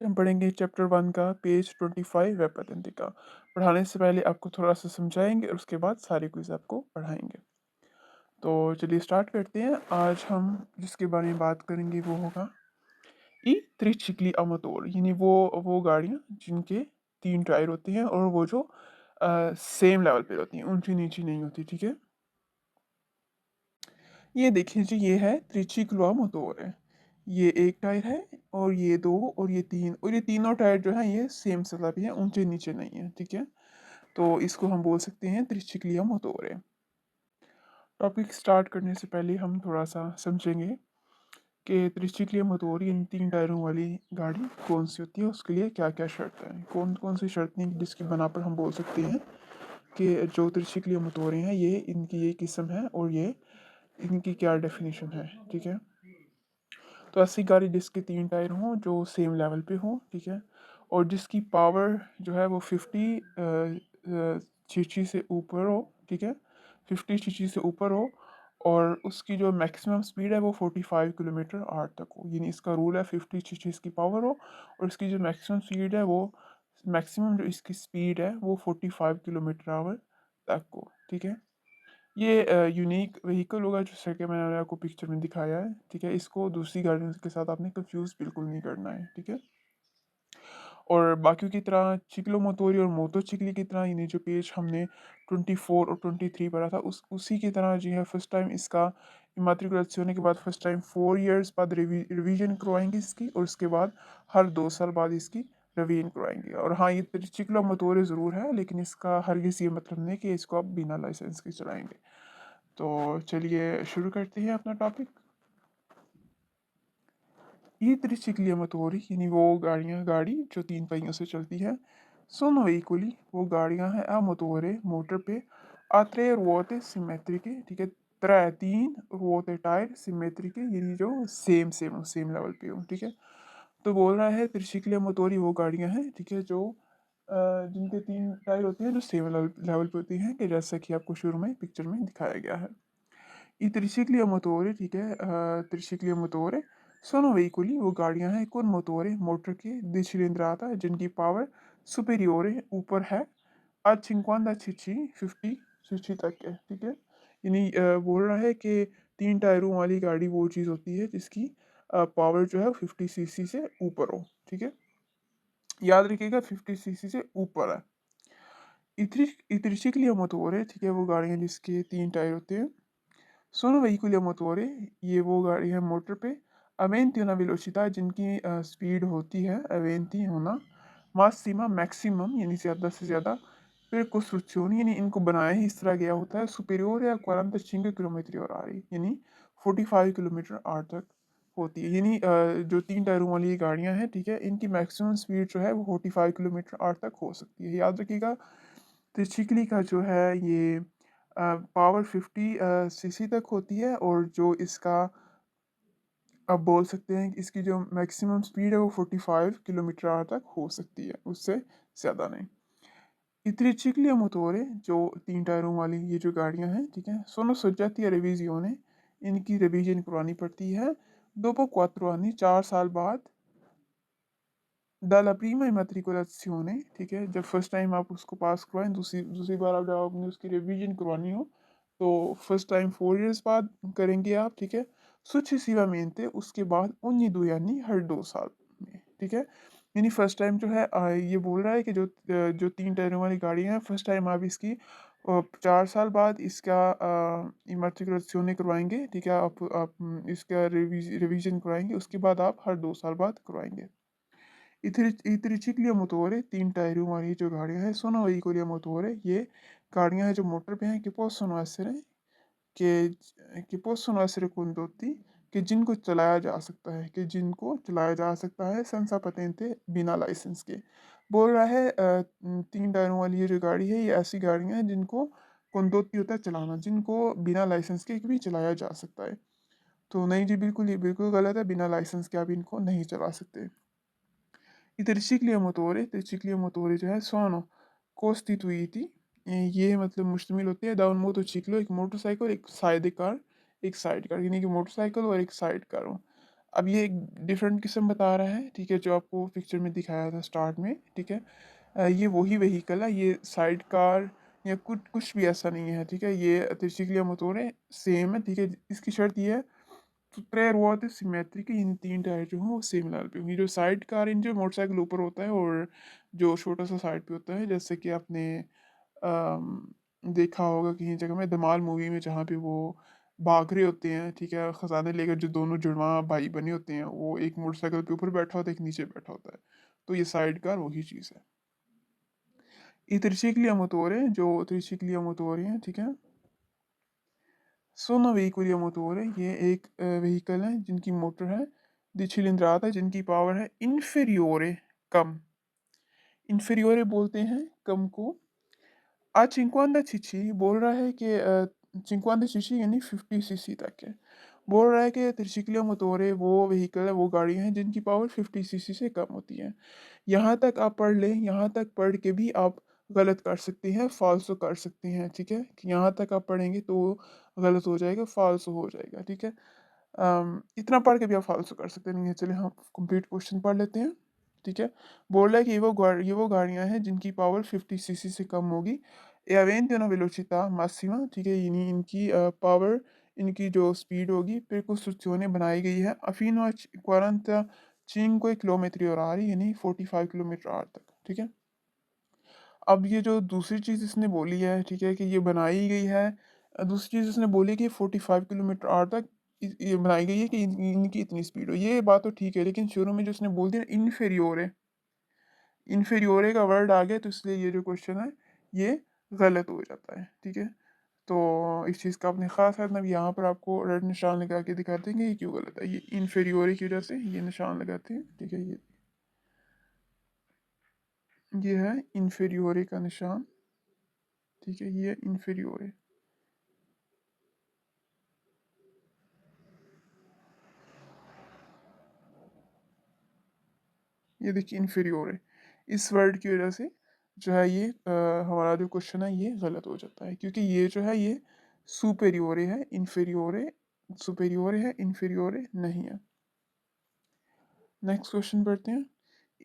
हम पढ़ेंगे चैप्टर 1 का पेज 25 व्यापृति का। पढ़ाने से पहले आपको थोड़ा सा समझाएंगे और उसके बाद सारी क्विज आपको पढ़ाएंगे। तो चलिए स्टार्ट करते हैं। आज हम जिसके बारे में बात करेंगे वो होगा ई त्रिचिक्ली अमतोर, यानी वो गाड़ियाँ जिनके 3 टायर होते हैं और वो जो सेम लेवल पे होती हैं, ऊंची नीची नहीं होती। ठीक है, ये देखिए जी, ये है त्रिचिक्लो मोटोर है। ये एक टायर है और ये दो और ये तीन, और ये तीनों टायर जो है ये सेम सतह पे है, ऊंचे नीचे नहीं है। ठीक है, तो इसको हम बोल सकते हैं त्रिचिक्लिया मोटोर है। टॉपिक स्टार्ट करने से पहले हम थोड़ा सा समझेंगे कि त्रिचिक्लिया मोटोर इन 3 टायरों वाली गाड़ी कौन सी होती है, उसके लिए क्या क्या शर्तें हैं, कौन कौन सी शर्तें जिसकी बना पर हम बोल सकते हैं कि जो त्रिचिक्लिया मोटोरें हैं ये इनकी ये किस्म है और ये इनकी क्या डेफिनेशन है। ठीक है, तो ऐसी गाड़ी जिसके 3 टायर हों जो सेम लेवल पे हों। ठीक है, और जिसकी पावर जो है वो 50 सीसी से ऊपर हो। ठीक है, 50 सीसी से ऊपर हो और उसकी जो मैक्सिमम स्पीड है वो 45 किलोमीटर आवर तक हो। यानी इसका रूल है 50 सीसी इसकी पावर हो और इसकी जो मैक्सिमम स्पीड है वो मैक्सिमम जो इसकी स्पीड है वो 45 किलोमीटर आवर तक हो। ठीक है, ये यूनिक व्हीकल होगा जैसे कि मैंने आपको पिक्चर में दिखाया है। ठीक है, इसको दूसरी गाड़ियों के साथ आपने कंफ्यूज बिल्कुल नहीं करना है। ठीक है, और बाकियों की तरह चिक्लो मोटोरी और मोटो चिकली की तरह इन्हें जो पेज हमने 24 और 23 पढ़ा था उसी की तरह जी है, फर्स्ट टाइम इसका इमात्रिकुलेशन के बाद फर्स्ट टाइम 4 इयर्स बाद रिवीजन करवाएंगे इसकी, और उसके बाद हर 2 साल बाद इसकी रिवीजन करवाएंगे। और हाँ, ये चिक्लो मोटोरी ज़रूर है लेकिन इसका हरगिज़ ये मतलब नहीं कि इसको आप बिना लाइसेंस के चलाएंगे। तो चलिए शुरू करते हैं अपना टॉपिक। ये त्रिचिक्लिया मोटोरी यानी वो गाड़ी जो 3 पहियों से चलती है। सोनो वेहिकली वो गाड़ियां हैं आ मोटोरे मोटर पे आत्रे रुओते सिमेट्रिके। ठीक है, त्रै तीन रुओते टायर सिमेट्रिके यानी जो सेम लेवल पे हो। ठीक है, तो बोल रहा है त्रिचिक्लिया मोटोरी वो गाड़ियां हैं, ठीक है, जो जिनके 3 टायर होते हैं जो सेम लेवल पे होती हैं, कि जैसा कि आपको शुरू में पिक्चर में दिखाया गया है। I tricicli a motore, ठीक है, tricicli a motore sono veicoli वो गाड़ियां हैं con motore मोटर के द्विचिलिंद्राता जिनकी पावर सुपेरियोर ऊपर है आ 50 सीसी 50 सीसी तक है। ठीक है, यानी बोल रहा है कि 3 टायरों वाली गाड़ी वो चीज़ होती है जिसकी पावर जो है 50 सीसी से ऊपर हो। ठीक है, याद रखिएगा 50 सीसी से ऊपर है। इत्रिसिकली मोटोरे, ठीक है, वो गाड़ियां जिसके 3 टायर होते हैं। सोनो veicoli a motore ये वो गाड़ी है मोटर पे। अवेंती una velocità जिनकी स्पीड होती है अवेंती होना। मासिमा मैक्सिमम यानी ज़्यादा से ज़्यादा। फिर कोस्ट्रुक्शन यानी इनको बनाया ही इस तरह गया होता है। सुपेरियोर या 45 किलोमीटर और आ रही यानी 45 किलोमीटर आर तक होती है। यानी जो 3 टायरों वाली ये गाड़ियाँ हैं, ठीक है, इनकी मैक्सिमम स्पीड जो है वो 45 किलोमीटर आर तक हो सकती है। याद रखिएगा त्रिचिक्ली का जो है ये पावर 50 सीसी तक होती है और जो इसका आप बोल सकते हैं कि इसकी जो मैक्सिमम स्पीड है वो 45 किलोमीटर आवर तक हो सकती है, उससे ज़्यादा नहीं। इत्रिचिक्लिया मोटोरे जो 3 टायरों वाली ये जो गाड़ियां हैं, ठीक है, सोनो सोजाती या रिवीजियोने इनकी रिवीजन करवानी पड़ती है। दोपो क्वात्रो यानी 4 साल बाद डाला प्रीमा इमेट्रिकुलेशियोने, ठीक है, जब फर्स्ट टाइम आप उसको पास करवाएं, दूसरी दूसरी बार आप जब आपने उसकी रिवीजन करवानी हो तो फर्स्ट टाइम 4 इयर्स बाद करेंगे आप। ठीक है, successivamente उसके बाद ogni 2 यानी हर 2 साल में। ठीक है, यानी फर्स्ट टाइम जो है ये बोल रहा है कि जो 3 टायरों वाली गाड़ी है फर्स्ट टाइम आप इसकी 4 साल बाद इसका इमेट्रिकुलेशियोने करवाएंगे। ठीक है, आप इसका रिवीजन करवाएंगे, उसके बाद आप हर 2 साल बाद करवाएंगे। इतरिचिक्लिया मोटोरे 3 टायरों वाली जो गाड़ियां हैं सोनो वेहिकोलिया मोटोरे ये गाड़ियां हैं जो मोटर पे हैं कि possono essere कि possono essere condotti कि जिनको चलाया जा सकता है, कि जिनको चलाया जा सकता है संसा पतेंते बिना लाइसेंस के। बोल रहा है 3 टायरों वाली ये जो गाड़ी है ये ऐसी गाड़ियां हैं जिनको condotti होता है चलाना, जिनको बिना लाइसेंस के भी चलाया जा सकता है। तो नहीं जी, बिल्कुल ये बिल्कुल गलत है, बिना लाइसेंस के आप इनको नहीं चला सकते। I tricicli a motore जो है sono costituiti, ये मतलब मुश्तमिल होते हैं da un motociclo एक मोटरसाइकिल, एक साइड कार यानी कि मोटरसाइकिल और एक साइड कार हो। अब ये एक डिफरेंट किस्म बता रहा है, ठीक है, जो आपको पिक्चर में दिखाया था स्टार्ट में, ठीक है। ये वही व्हीकल है, ये साइड कार या कुछ कुछ भी ऐसा नहीं है, ठीक है। ये त्रिचिक्लिया मोटोर सेम है, ठीक है। इसकी शर्त ये है तो त्रै रुआत सिमेट्रिक, इन तीन टायर जो हैं वो सेम लेवल पे होंगे। जो साइड कार इंजन मोटरसाइकिल ऊपर होता है और जो छोटा सा साइड पे होता है, जैसे कि आपने देखा होगा कहीं जगह में धमाल मूवी में, जहाँ पे वो भाग रहे होते हैं, ठीक है, खजाने लेकर, जो दोनों जुड़वा भाई बने होते हैं, वो एक मोटरसाइकिल के ऊपर बैठा होता है, एक नीचे बैठा होता है। तो ये साइड कार वही चीज़ है। ये त्रिचिक्लिया मोटोर है, जो त्रिचिक्लिया मोटोर है, ठीक है। सोनो व्हीकुलिया मोटोर है, ये एक व्हीकल है जिनकी मोटर है द्विछिलिंद्रात है, जिनकी पावर है इन्फेरियोरे, कम। इन्फेरियोरे बोलते हैं कम को। आज चिंक्वांदा चिची बोल रहा है कि चिंक्वांदा चिची यानी 50 सीसी तक है। बोल रहा है कि त्रिचिक्लिया मोटोरे वो व्हीकल है, वो गाड़ी हैं जिनकी पावर 50 सीसी से कम होती है। यहाँ तक आप पढ़ लें, यहाँ तक पढ़ के भी आप गलत कर सकते हैं, फाल्सो कर सकते हैं, ठीक है। कि यहाँ तक आप पढ़ेंगे तो गलत हो जाएगा, फाल्सो हो जाएगा, ठीक है। इतना पढ़ के भी आप फाल्सो कर सकते नहीं है। चलिए हम कंप्लीट क्वेश्चन पढ़ लेते हैं, ठीक है। बोल रहा है कि ये वो गाड़ियाँ हैं जिनकी पावर 50 सीसी से कम होगी। ए अवेंटियो वेलोचिता मासिमा, ठीक है, यानी इनकी पावर, इनकी जो स्पीड होगी percostruzione बनाई गई है अफीनो 45 किलोमीटर और आ रही, यानी 45 किलोमीटर आर तक, ठीक है। अब ये जो दूसरी चीज़ इसने बोली है, ठीक है, कि ये बनाई गई है, दूसरी चीज़ इसने बोली कि 45 किलोमीटर आर तक ये बनाई गई है कि इनकी इतनी स्पीड हो। ये बात तो ठीक है, लेकिन शुरू में जो उसने बोल दिया इन्फेरियोर है, इन्फेरियोरे का वर्ड आ गया, तो इसलिए ये जो क्वेश्चन है ये गलत हो जाता है, ठीक है। तो इस चीज़ का अपने ख़ास है, मतलब यहाँ पर आपको रेड निशान लगा के दिखा देंगे ये क्यों गलत है। ये इन्फेरियोरे की वजह से ये निशान लगाते हैं, ठीक है। ये है इन्फेरियोरे का निशान, ठीक है, ये इन्फेरियोरे। ये देखिए इन्फीरियोर है, इस वर्ड की वजह से जो है ये हमारा जो क्वेश्चन है ये गलत हो जाता है, क्योंकि ये जो है ये सुपेरियोरे है, इन्फीरियोरे सुपेरियोरे है, इन्फीरियोरे नहीं है। नेक्स्ट क्वेश्चन पढ़ते हैं।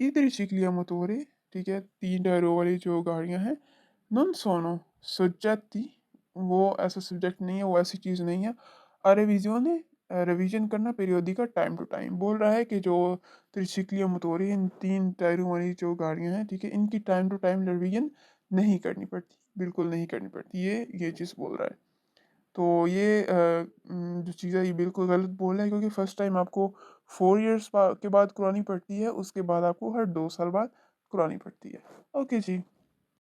इधर चिकलिया मोटोरे, ठीक है, तीन टायरों वाली जो गाड़ियां हैं, नॉन सोनो सोजाती, वो ऐसा सब्जेक्ट नहीं है, वो ऐसी चीज़ नहीं है। रिविजन है, रिवीजन करना पीरियोडिका टाइम टू टाइम। बोल रहा है कि जो त्रिचिक्लिया मोटोरी, इन तीन टायरों वाली जो गाड़ियां हैं, ठीक है, इनकी टाइम टू टाइम रिवीजन नहीं करनी पड़ती, बिल्कुल नहीं करनी पड़ती, ये चीज़ बोल रहा है। तो ये जो चीज़ है ये बिल्कुल गलत बोल रहा है, क्योंकि फर्स्ट टाइम आपको 4 इयर्स के बाद करानी पड़ती है, उसके बाद आपको हर 2 साल बाद करानी पड़ती है। ओके जी।